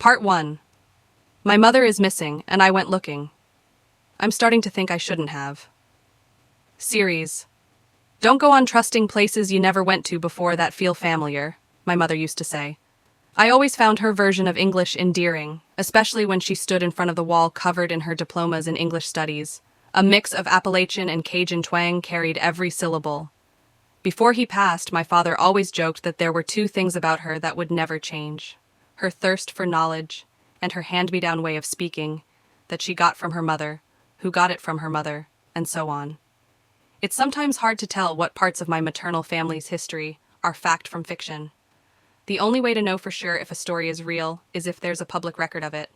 Part 1. My mother is missing, and I went looking. I'm starting to think I shouldn't have. Series. Don't go on trusting places you never went to before that feel familiar, my mother used to say. I always found her version of English endearing, especially when she stood in front of the wall covered in her diplomas in English studies. A mix of Appalachian and Cajun twang carried every syllable. Before he passed, my father always joked that there were two things about her that would never change: her thirst for knowledge and her hand-me-down way of speaking that she got from her mother, who got it from her mother, and so on. It's sometimes hard to tell what parts of my maternal family's history are fact from fiction. The only way to know for sure if a story is real is if there's a public record of it.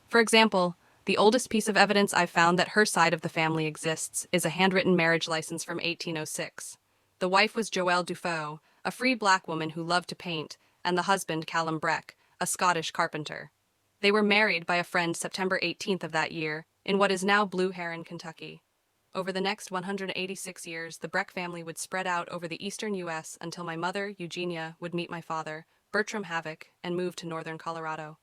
For example, the oldest piece of evidence I've found that her side of the family exists is a handwritten marriage license from 1806. The wife was Joelle Dufault, a free black woman who loved to paint, and the husband Callum Breck, a Scottish carpenter. They were married by a friend September 18th of that year in what is now Blue Heron, Kentucky. Over the next 186 years, the Breck family would spread out over the eastern U.S. until my mother, Eugenia, would meet my father, Bertram Havoc, and move to northern Colorado.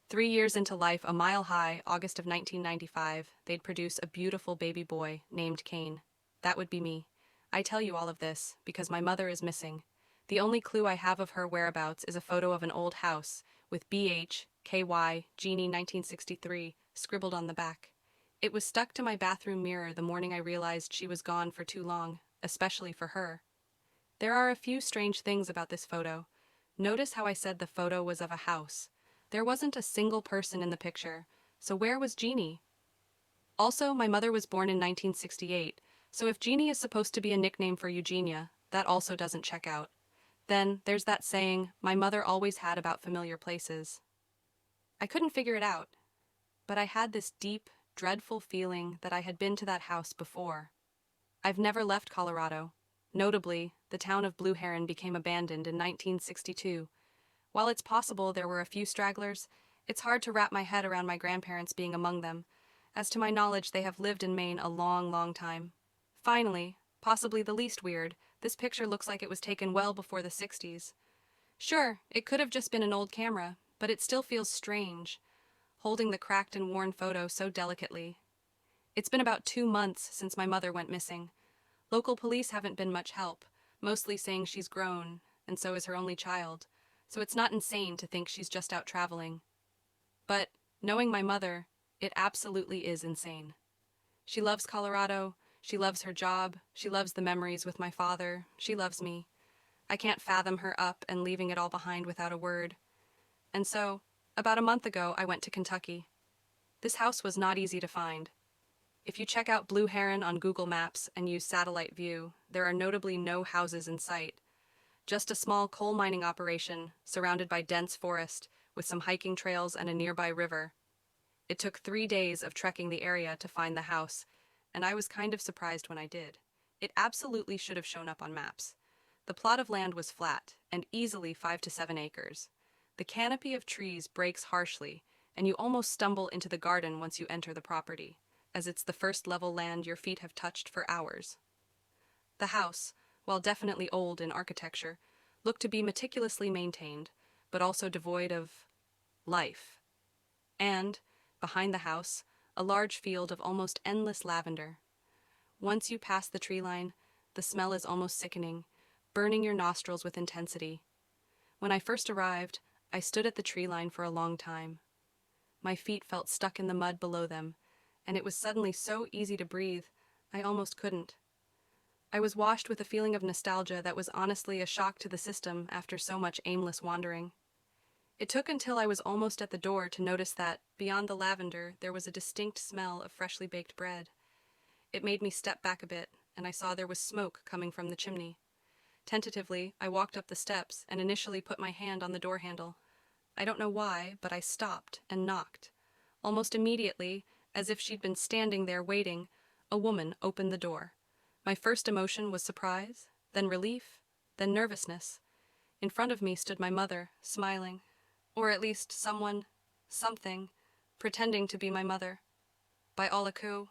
3 years into life, a mile high, August of 1995, they'd produce a beautiful baby boy named Kane. That would be me. I tell you all of this because my mother is missing. The only clue I have of her whereabouts is a photo of an old house with BHKY Jeannie 1963 scribbled on the back. It was stuck to my bathroom mirror the morning I realized she was gone for too long, especially for her. There are a few strange things about this photo. Notice how I said the photo was of a house. There wasn't a single person in the picture, so where was Jeannie? Also, my mother was born in 1968, so if Jeannie is supposed to be a nickname for Eugenia, that also doesn't check out. Then, there's that saying my mother always had about familiar places. I couldn't figure it out, but I had this deep, dreadful feeling that I had been to that house before. I've never left Colorado. Notably, the town of Blue Heron became abandoned in 1962. While it's possible there were a few stragglers, it's hard to wrap my head around my grandparents being among them. As to my knowledge, they have lived in Maine a long, long time. Finally, possibly the least weird, this picture looks like it was taken well before the 60s. Sure, it could have just been an old camera, but it still feels strange, holding the cracked and worn photo so delicately. It's been about 2 months since my mother went missing. Local police haven't been much help, mostly saying she's grown, and so is her only child, so it's not insane to think she's just out traveling. But, knowing my mother, it absolutely is insane. She loves Colorado, she loves her job, she loves the memories with my father, she loves me. I can't fathom her up and leaving it all behind without a word. And so, about a month ago, I went to Kentucky. This house was not easy to find. If you check out Blue Heron on Google Maps and use satellite view, there are notably no houses in sight. Just a small coal mining operation surrounded by dense forest with some hiking trails and a nearby river. It took 3 days of trekking the area to find the house, and I was kind of surprised when I did. It absolutely should have shown up on maps. The plot of land was flat and easily 5 to 7 acres. The canopy of trees breaks harshly, and you almost stumble into the garden once you enter the property, as it's the first level land your feet have touched for hours. The house, while definitely old in architecture, looked to be meticulously maintained, but also devoid of life. And, behind the house, a large field of almost endless lavender. Once you pass the tree line, the smell is almost sickening, burning your nostrils with intensity. When I first arrived, I stood at the tree line for a long time. My feet felt stuck in the mud below them, and it was suddenly so easy to breathe, I almost couldn't. I was washed with a feeling of nostalgia that was honestly a shock to the system after so much aimless wandering. It took until I was almost at the door to notice that, beyond the lavender, there was a distinct smell of freshly baked bread. It made me step back a bit, and I saw there was smoke coming from the chimney. Tentatively, I walked up the steps and initially put my hand on the door handle. I don't know why, but I stopped and knocked. Almost immediately, as if she'd been standing there waiting, a woman opened the door. My first emotion was surprise, then relief, then nervousness. In front of me stood my mother, smiling. Or at least something, pretending to be my mother. By all account,